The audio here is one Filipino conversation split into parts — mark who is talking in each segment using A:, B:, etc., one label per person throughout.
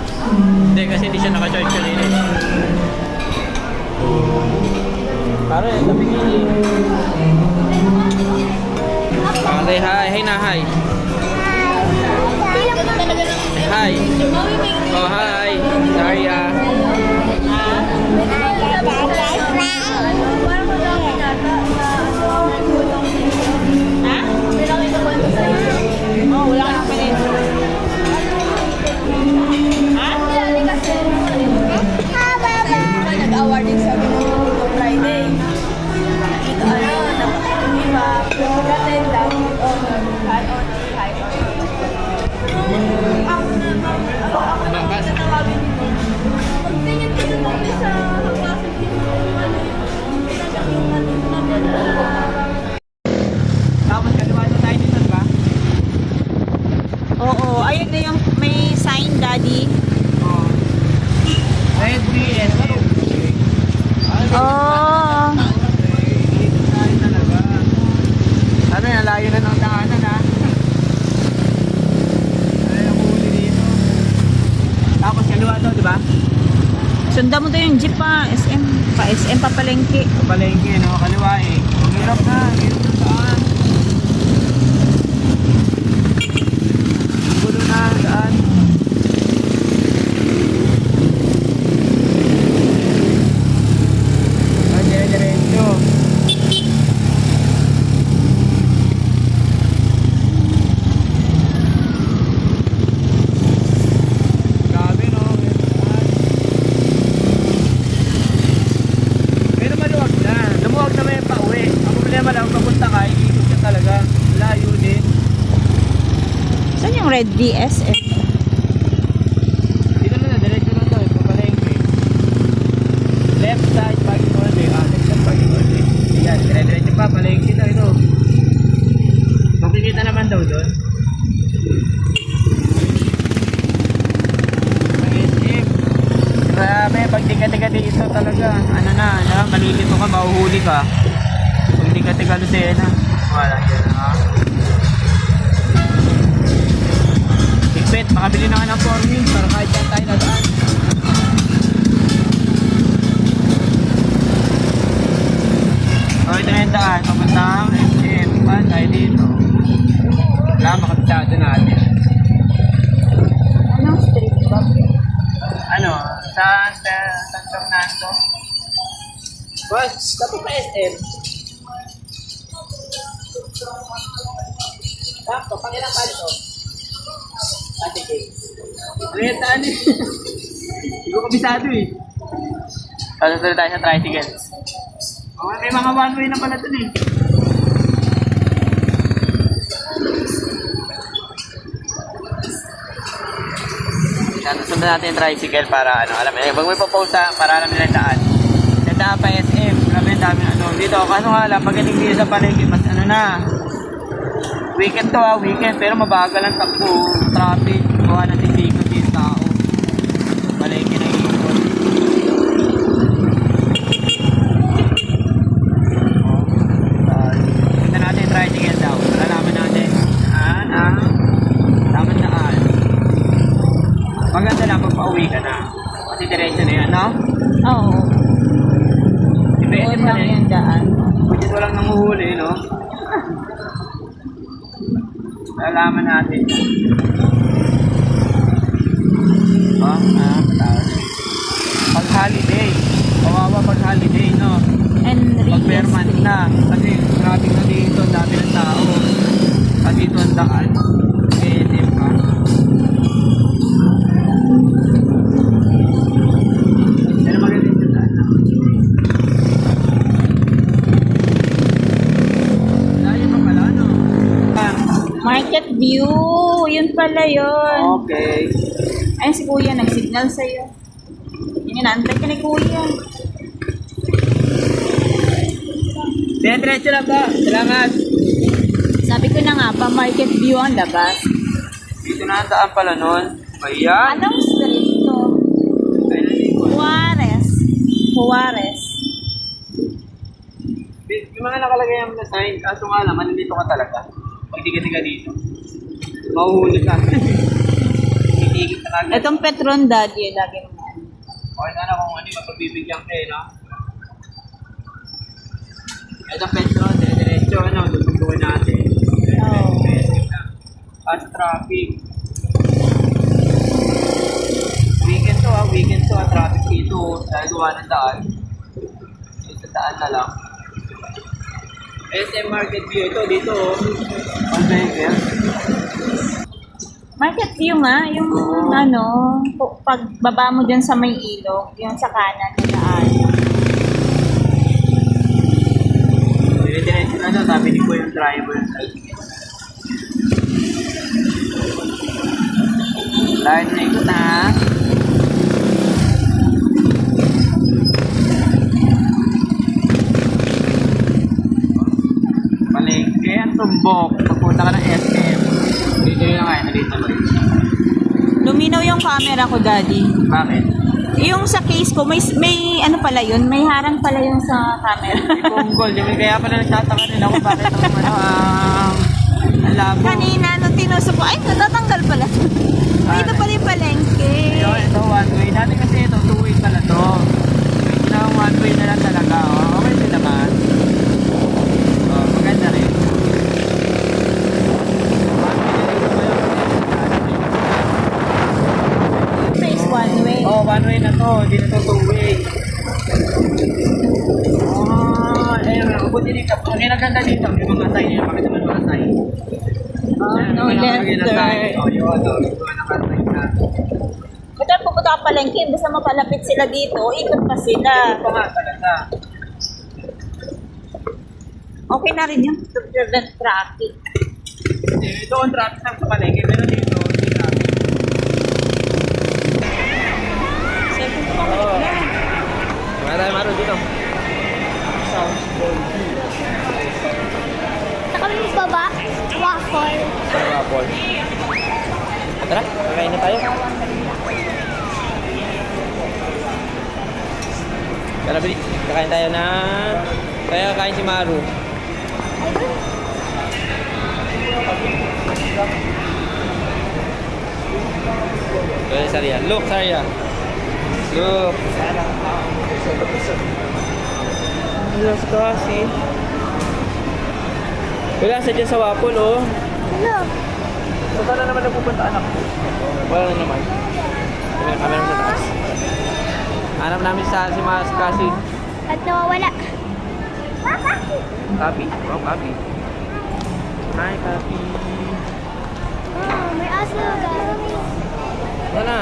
A: Hindi, kasi hindi siya naka-charge kanina. Pare, tabingin. Pare, hi. Hi na, hi. Hi. Oh, hi. Sorry,
B: Nag-awarding sa Friday. Ito napakaganda lang. High pagtingin ko naman sa klase
A: tapos kaliwa na tayo dito, ba?
C: Oo, ayun na yung may sign, Daddy.
A: Oo. Red BS.
C: Oh.
A: Ano yan, layo na ng daanan, ha? Ano yung huli dito? Tapos kaliwa to, di ba?
C: Sundan mo to yung jeep pa, SM. Pa SM pa palengke.
A: Palengke, no? Kaliwa eh. Hirap na, hirap na daan. Gulo na, daan. Ah, dire-diretso. Grabe, no? Pero maluwag na. Lumuwag na may pauwi. Ang problema lang, papunta ka, iikot ka talaga. Layo din.
C: Saan yung red VSF?
A: Dito na, diretso lang to. Papalengke. Left side, parking only. Left side, parking only. Yan, dire-diretso pa. Palengke na ito. Makikita naman daw doon. Ang SM. Grabe, pag tiga-tiga dito talaga. Ano na, malilito ka, mahuhuli ka. Pag tiga-tiga Lucena. Wala yan, ha? Bigpet, makabili na ka ng 4 wheels para kahit yan tayo nadaan. So, ito na yung daan. Papuntang SM. Paan tayo dito? Wala, makapitado natin.
C: Anong street ba?
A: Ano? San Fernando? Boss, tapos pa SM. Tapos, pangilang kanto? Ate Kay. Ano yung taan eh? Hindi ko kabisado eh. Tapos tayo sa tricycle. Oh, may mga one way na pala dun eh. Sundan natin yung tricycle para ano, alam mo, pag may popost para alam nila yung daan. Yung daan pa SM, alam mo yung dami ano. Dito, kaso nga lang, pagdating dito sa palengke, mas ano na. Weekend to weekend, pero mabagal ang takbo. Traffic, gawa ng tisikot yung tao. Palengke na ikot. Punta natin yung tricycle daw. Malalaman natin. Tamang daan. Maganda lang pag pauwi ka na. Kasi diretso na yan, no?
C: Oo.
A: Depende
C: Doon
A: pa
C: lang
A: rin.
C: yung daan.
A: Budget walang nanguhuli, no? Malalaman natin. Pag holiday. Kawawa pag holiday, no?
C: And
A: Pag fair month na. Kasi traffic na dito, dami ng tao. At dito ang daan. SM pa. Pero maganda yung daan. Layo pa pala, no?
C: Market view. Yun pala yun.
A: Okay.
C: Ayun si Kuya, nag-signal sa'yo. Yun, inaantay ka ni Kuya.
A: Diretso lang ba? Salamat.
C: Sabi ko na nga pa, market view ang labas.
A: Dito na ang daan pala nun. Ayan.
C: Anong street to?
A: Ay, nalikod.
C: Juarez. Juarez.
A: Yung mga nakalagay yung na sign, kaso nga lang, manilito ka talaga. Pag tiga-tiga dito. Mahuhuli ka. iikot na kagad.
C: Itong Petron Daddy, lagi mo.
A: Okay na kung ano yung mapabibigyan ka no? Ito Petro, dire-diretso, ano, lutubuhin natin.
C: Oo.
A: At traffic. Weekend to, traffic dito. Dahil gawa ng daan. Sa daan na lang. SM Market View, ito dito, on vehicle.
C: Market view nga, yung ano, pagbaba mo dyan sa may ilog, yung sa kanan na daan.
A: Dire-diretso na doon, sabi ni ko yung driver. Lahat na ikot na. Palengke ang tumbok. Pagpunta ka ng SM. Dito yun na nga, nandito mo.
C: Luminaw yung camera ko, Daddy.
A: Bakit?
C: Yung sa case ko, may ano pala yun, may harang pala yun sa camera.
A: Punggol. Kaya pala nagtataka din ako bakit ang ano, ang labo.
C: Kanina, nung tinusok ko, ay, natatanggal pala. Dito pala yung palengke.
A: Ayun, ito one way. Dati kasi ito, two way pala to. Ito one way na lang talaga. Oh. Okay din naman. Oh, maganda rin.
C: Face one way.
A: Oh, one way na to. Hindi na to two way. Oh, ayun. Buti din ka. Ang ginaganda dito, may mga sign yun. Bakit naman mga sign?
C: Oh, no
A: May
C: left
A: mga
C: turn.
A: sign. Oh, yun. May mga nakasign na.
C: Buta pupunta ka palengke, basta mapalapit sila dito, ikot pa sila.
A: Ito nga talaga.
C: Okay na rin yung to prevent traffic.
A: Ito ang traffic sa palengke. Pero dito, hindi traffic.
C: Second pa kami na.
A: Wala tayo maro dito.
B: Kami baba, waffle.
A: Apple. Tara, kakain na tayo. Tara, Bili. Kakain tayo na... Kaya kakain si Maru. Kaya Saria. Look, Saria. Look. Los kasi. Wala sa dyan sa Wapol, oh.
B: Ano?
A: So, saan na naman napupunta anak ko? Wala na naman. May camera sa taas. Hanap namin sa si Mas kasi.
B: At nawawala.
A: Copy. Wow, copy. Hi, copy.
B: Oh, may aso, guys.
A: Wala na.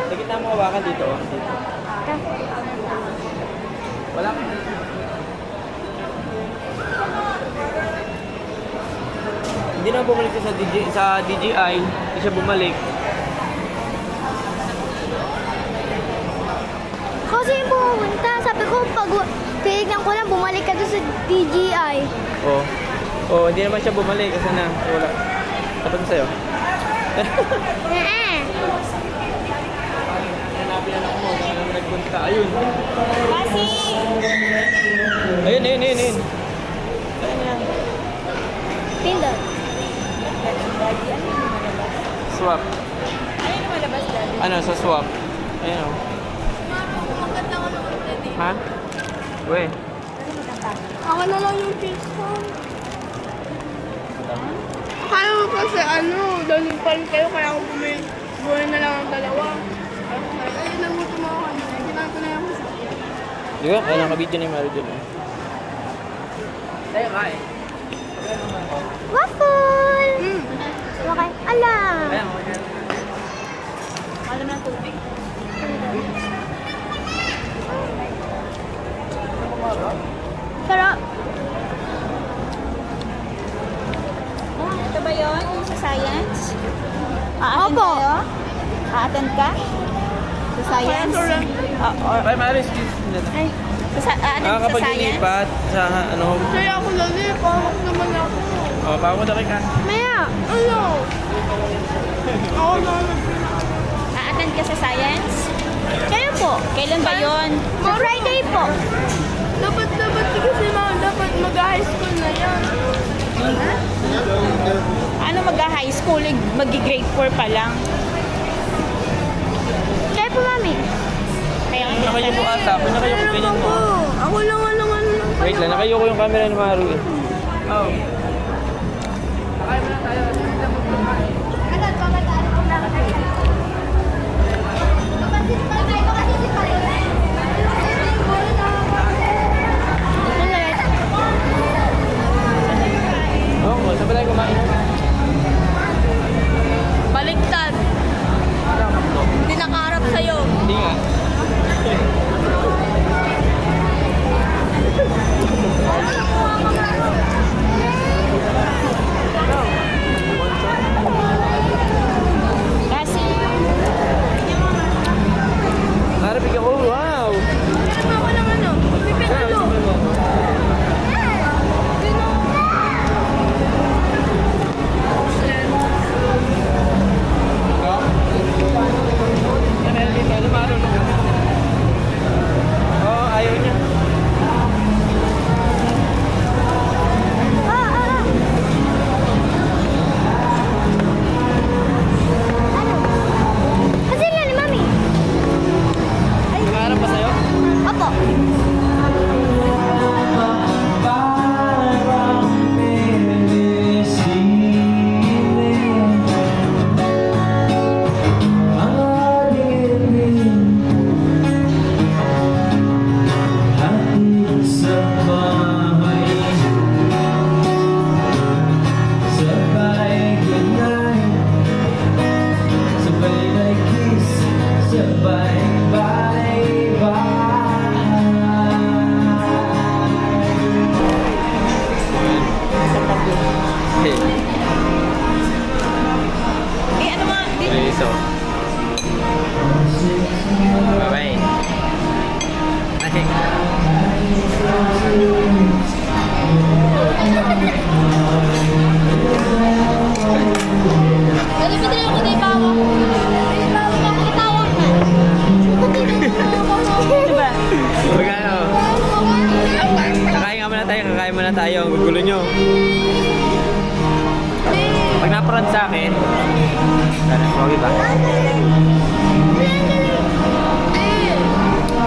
A: Sa gitna mo hawakan dito, oh. Dito. Wala ka. Hindi na bumalik siya sa DJI. Hindi siya bumalik.
B: Kasi yung pumunta, sabi ko, pag tinignan ko lang, bumalik ka doon sa DJI.
A: Oo. Oh, hindi naman siya bumalik kasi na wala. Tapos na sa'yo. Hanapin na ako mo. Saan naman nagpunta? Ayun.
C: Kasi,
A: Ayun. Ayun yan.
B: Pindot.
A: Swap.
C: ayun yung malabas, Daddy.
A: Ano, sa swap. Ayun o. Ha? Uwe.
B: Ako na lang yung face ko. Akala mo kasi daling pa rin kayo, kaya ako bumili na lang ang dalawa. Ayun lang mo tumawa kanina. Kailangan ko na yung masakit.
A: Di ba? Kaya nakabidyo na yung Maro dyan. Tayo kain.
B: Waffle! Okay. Ala!
A: Ayan, okay.
C: Alam na tubig.
B: Sarap.
C: Ito ba yun? Yung sa science? Aattend
B: Opo.
C: tayo? Aattend ka? Sa science?
A: Ay, Maro, excuse me.
B: Ay,
C: Aattend sa science?
A: Nakakapaglilipat sa ano.
B: kaya ako lali. Pawak naman ako.
A: O, bago na kayo ka.
B: Maya! Ano? Ako lali.
C: Aattend ka sa science?
B: Kaya po.
C: Kailan ba yun?
B: Sa Friday po. Dapat kasi dapat mag-high school na yan.
C: Ano mag-high school? Mag-grade 4 pa lang.
B: Kaya po, mami.
C: Kaya nga
A: Nakayo po ata. Nakayo po ganyan po.
B: Ako lang.
A: Wait lang, nakayo ko yung camera ni Maru eh. Oh. Oh, saan ba tayo kumain?
B: Baliktad. Hindi nakaharap sa'yo.
A: Hindi nga.
C: kasi
A: Narapig ako, wow!
B: Ako lang ano. Pipinto.
A: Oh, ayaw niya.
B: Kasi nga ni mami.
A: Nakaharap ba sa'yo?
B: Opo.
A: Hey,
C: ano mga
A: Riso. Bye-bye. Ay.
B: Dali pa din ako na ibawa. Ibawa ako itawag na.
C: diba?
A: Magkano? Kakain muna tayo. Ang gugulo nyo. Pag naparad sa akin, okay ba?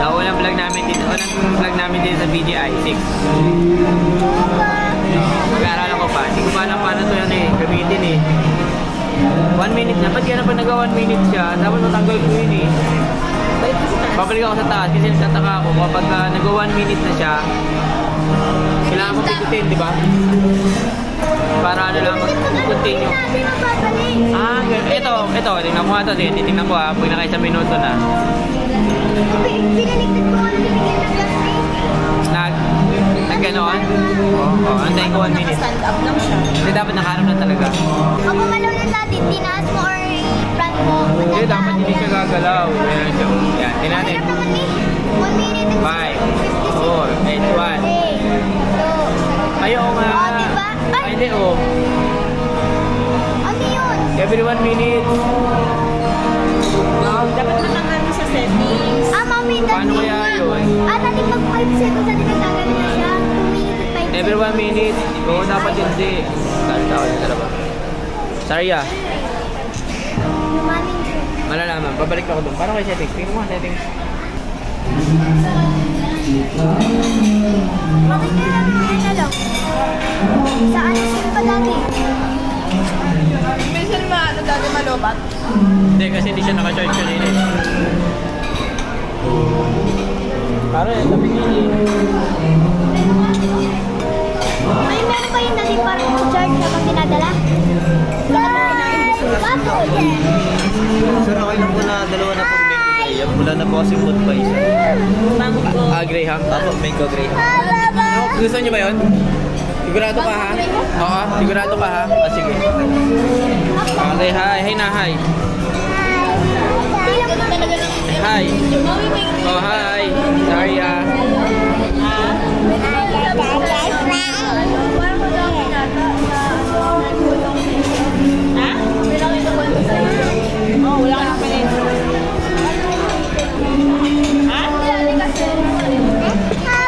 A: Unang vlog namin din sa BGI 6. Mag-aaralan ko pa. Hindi ko pa alam paano ito yan eh. Gamitin eh. 1 minute na. Ba't kaya na pag nag 1 minute siya, dapat matanggal ko yun eh. Babalik ako sa taas kasi nagtataka ako kapag nag 1 minute na siya, kailangan mo pikutin, di ba? Para ano lang mag-continue. Ah, ito, tingnan ko nga ito, titingnan ko ha, pag naka 1 minuto na.
B: Pinaligtad ko ano bibigyan ng last week.
A: Nag ganoon? Oo, antayin ko 1 minute.
C: Stand up lang siya.
A: Hindi dapat nakaharap na talaga.
B: Ako gumalaw na natin, tinaas mo or front mo.
A: Hindi, dapat hindi siya gagalaw. Ayan siya. Yan, tingnan natin.
B: Hirap naman eh. 1 minute and
A: 5, 4, 8, 1.
B: 3, 2.
A: Ayaw nga.
B: Oh, diba?
A: Ay, hindi oh.
B: Ano yun?
A: Every 1 minute.
C: Dapat matanggal mo sa settings.
B: Mami,
A: Paano kaya yun?
B: dati pag 5 seconds natin nagtagal na siya. 2 minutes and 5 seconds.
A: Every 1 minute. Oo, dapat hindi. Kaya tao na talaga. Sorry ah.
B: Mami,
A: Malalaman. Babalik ako doon. Paano kayo settings? Tingnan mo nga settings.
B: bakit kaya naman ano lang? Sa ano sim pa dati?
C: Minsan ano dati malobat?
A: Hindi, kasi hindi siya naka-charge kanina eh. Parang yung tabi niya eh.
B: Ay, meron pa yung dati parang charge na pag pinadala? Bakit?
D: Sir, okay lang po na dalawa na pong mango graham. Wala na po kasi food pa isa.
C: Mango.
A: Graham.
D: Apo, mango graham.
A: Gusto niyo ba yun? Sigurado ka ha? Oo, sigurado ka ha? Ah, sige. Okay, hi. Hi na, hi. Hi. Oh, hi. Sorry ah.
C: Ha? Oh, wala ka nang panin. Ha?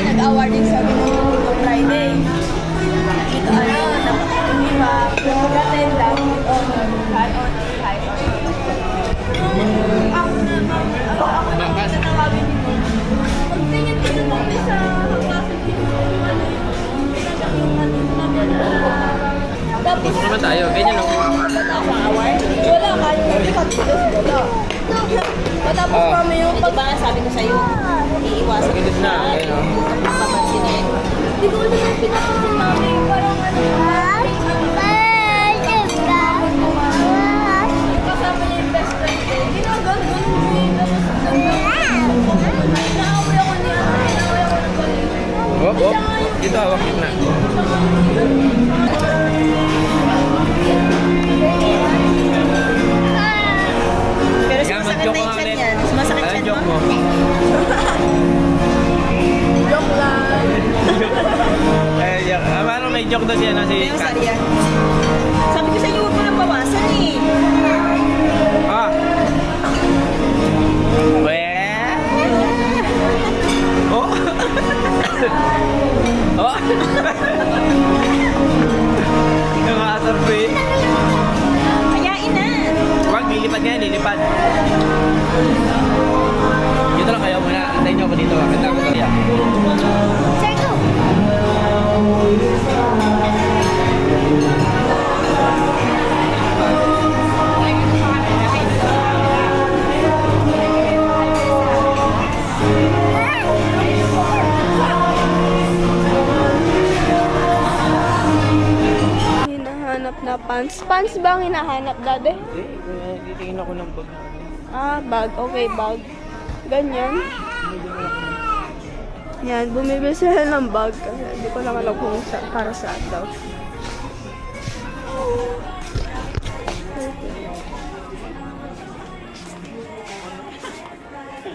B: Nag-awarding sabi mo Friday. Ito ay
C: Di ba sabi ko sa'yo, iiwasan
A: Pagkilit na, ayun, oh.
C: Papansin na yun.
B: Hindi ko ulit ang pinapansin namin. Parang ano. Kasama niya yung best friend ko. Ginagawa mo yung naaway ako niya. Naaway ako ng galing.
A: Hop, hop. Dito, hawak na.
C: Pero
A: Kaya
C: sumasakit
A: mag-joke
C: na yung
A: ka
C: chan
A: ulit.
C: yan. Sumasakit
A: Ano
C: chan
A: joke
C: mo?
A: mo?
B: Joke lang.
A: Paano may joke daw siya na si
C: Pero
A: Kat?
C: sorry yan. Sabi ko sa'yo, huwag mo nang bawasan eh.
A: Ah! Weh! Oh! Oh! Yung asar po eh.
C: Kayain na.
A: Huwag, lilipad nga yan, lilipad. Dito lang kayo muna. Antayin niyo ako dito. Ganda ko kaya.
B: Hinahanap na pants. Pants ba ang hinahanap, Dade?
A: Titingin ako ng bag.
B: Ah, bag. Okay, bag. Ganyan. Yan, bumibili sila ng bag kasi hindi ko lang alam kung para saan daw.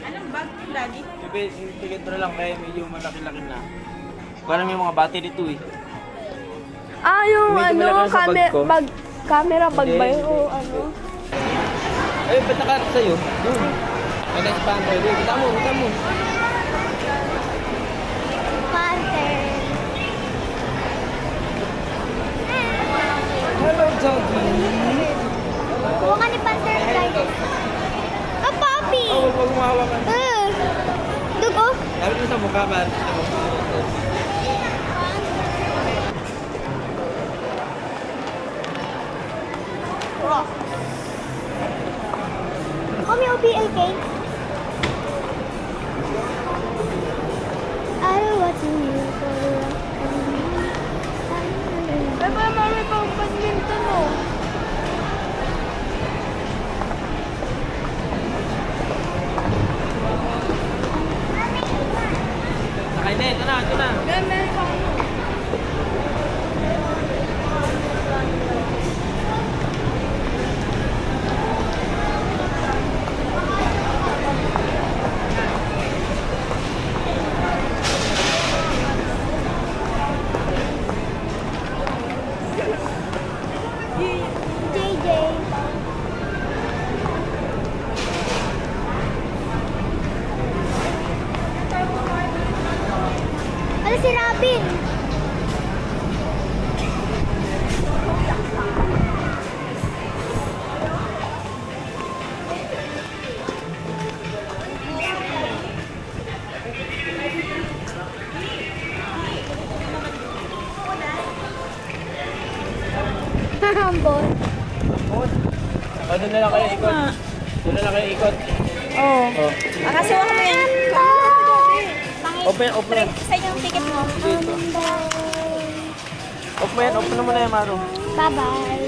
C: Anong bag, Daddy?
A: Ticket mo na lang kaya medyo malaki-laki na. Parang may mga battery dito eh.
B: Ah, yung
A: Medyo
B: ano,
A: malaki sa bag ko.
B: camera bag ba
A: Hindi.
B: yun? O ano?
A: Ay, ba't nakarap sa'yo? Doon. May next pa ang pwede. Kita mo, kita mo. Hello, Doggy.
E: Kuha ka ni Panther guys. Ah, puppy!
A: Oh, huwag mo hawakan.
E: Dugo?
A: Lapit mo sa mukha ba?
E: Kami OBLK. I don't want to you for
B: Eh, ba, mami, pang badminton mo.
A: Sakay na, ito na, ito na.
B: Ganda yung pang ano.
E: JJ. Ano si Robin? Hambol.
A: O, doon na lang kayo ikot. Doon na lang kayo ikot.
B: Oo.
A: Oh.
C: Kasi wala mo yan.
A: Open, open.
C: Sa yung ticket mo.
A: Open, open na muna yan, Maro.
E: Bye-bye.